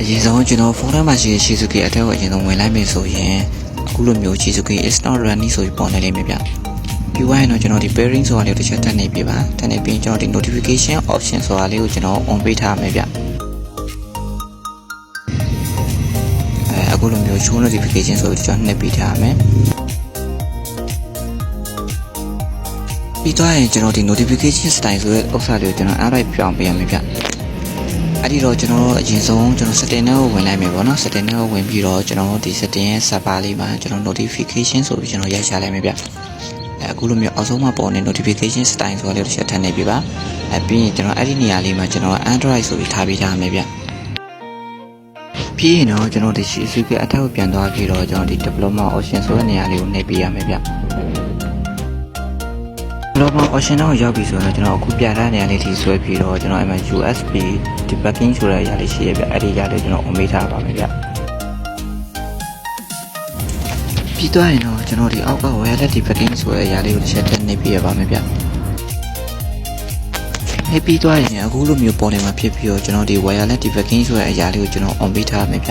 ရင်ဆုံးကျွန်တော်ဖုန်းထဲမှာရှိတဲ့ Shizuki အထက်ကိုအရင်ဆုံးဝင်လိုက်မယ်ဆိုရင်အခုလိုမျိုး Shizuki is not running ဆိုပြီးပေါ်နေလိမ့်မယ်ဗျပြီးသွားရင်တော့ကျွန်တော်ဒီ pairing ဆိုတာလေးကိုတစ်ချက်တက်နေပြပါတက်နေပြီးကျွန်တော်ဒီ notification option ဆိုတာလေးကိုကျွန်တော် on ပေးထားမယ်ဗျအခုလိုမျိုး show notification ဆိုပြီးကျွန်တော်နှိပ်ပေးထားမယ်ပြီးသွားရင်ကျွန်တော်ဒီ notification style ဆိုတဲ့ဥစ္စာလေးကိုကျွန်တော်အားလိုက်ပြောင်းပေးရမယ်ဗျအဲ့ဒီတော့ကျွန်တော်တို့အရင်ဆုံးကျွန်တော် setting ကိုဝင်လိုက်မယ်ပေါ့နော် setting ကိုဝင်ပြီးတော့ကျွန်တော်ဒီ setting ရဲ့ server လေးမှာကျွန်တော် notification ဆိုပြီးကျွန်တော်ရိုက်ရှာလိုက်မယ်ဗျအခုလိုမျိုးအောက်ဆုံးမှာပေါ်နေ notification style ဆိုတာလေးတစ်ချက်ထပ်နေပြီပါပြီးရင်ကျွန်တော်အဲ့ဒီနေရာလေးမှာကျွန်တော် Android ဆိုပြီးထားပေးထားမယ်ဗျပြီးရင်တော့ကျွန်တော်ဒီ Shizuki အထက်ကိုပြန်သွားပြီးတော့ကျွန်တော်ဒီ development option ဆိုတဲ့နေရာလေးကိုနှိပ်ပေးရမယ်ဗျdevelopment option တော့ရောက်ပြီဆိုတော့ကျွန်တော်အခုပြထားတဲ့နေရာလေးထိဆွဲပြီးတော့ကျွန်တော်အဲ့မှာ USB debugging ဆိုတဲ့အရာလေးရှိရဗျအဲ့ဒီအရာလေးကျွန်တော် on ပေးထားပါမယ်ဗျပြီးသွားရင်တော့ကျွန်တော်ဒီအောက်က wireless debugging ဆိုတဲ့အရာလေးကိုတစ်ချက်ထည့်နေပြရပါမယ်ဗျနေပြီးသွားရင်အခုလိုမျိုးပေါ်နေမှာဖြစ်ပြီးတော့ကျွန်တော်ဒီ wireless debugging ဆိုတဲ့အရာလေးကိုကျွန်တော် on ပေးထားမယ်ဗျ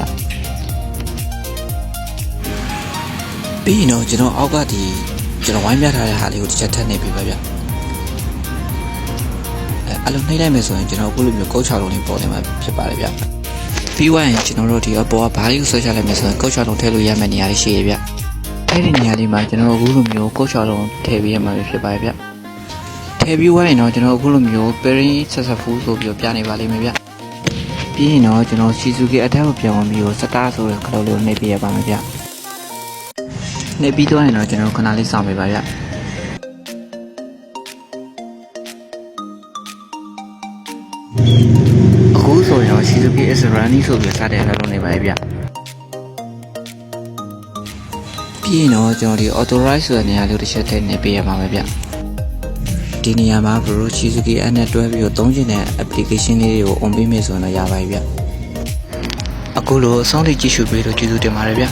ပြီးရင်တော့ကျွန်တော်အောက်ကဒီကျွန်တော်ဝိုင်းပြထားတဲ့ဟာလေးကိုတစ်ချက်ထပ်နေပြီပဲဗျအဲ့လိုနှိမ့်လိုက်မယ်ဆိုရင်ကျွန်တော်အခုလိုမျိုးကုတ်ချောက်လုံးလေးပေါ်နေမှာဖြစ်ပါတယ်ဗျပြီးသွားရင်ကျွန်တော်တို့ဒီအပေါ်ကဘာလေးကိုဆွဲချလိုက်မယ်ဆိုရင်ကုတ်ချောက်လုံးထည့်လို့ရမယ့်နေရာလေးရှိရဗျအဲ့ဒီနေရာလေးမှာကျွန်တော်အခုလိုမျိုးကုတ်ချောက်လုံးထည့်ပေးရမှာဖြစ်ပါတယ်ဗျထည့်ပြီးသွားရင်တော့ကျွန်တော်အခုလိုမျိုး pairing successful ဆိုပြီးပြနေပါလိမ့်မယ်ဗျပြီးရင်တော့ကျွန်တော် Shizuki အထက်ကိုပြန်ဝင်ပြီးတော့ start ဆိုတဲ့ခလုတ်လေးကိုနှိပ်ပေးရပါမယ်ဗျနေပြီးတော့ရင်တော့ကျွန်တော်ခဏလေးစောင့်ပေးပါဗျအခုဆိုရင်တော့ Shizuki is running ဆိုပြီးစတဲ့လောက်နေပါရဲ့ဗျပြီးရင်တော့ကျွန်တော်ဒီ authorize ဆိုတဲ့နေရာလေးတစ်ချက်ထည့်နေပေးရပါမယ်ဗျဒီနေရာမှာဘရို Shizuki app နဲ့တွဲပြီးတော့သုံးချင်တဲ့ application လေးတွေကို on ပေးမယ်ဆိုရင်တော့ရပါပြီဗျအခုလိုအဆုံးထိကြည့်ရှုပေးလို့ကျေးဇူးတင်ပါတယ်ဗျ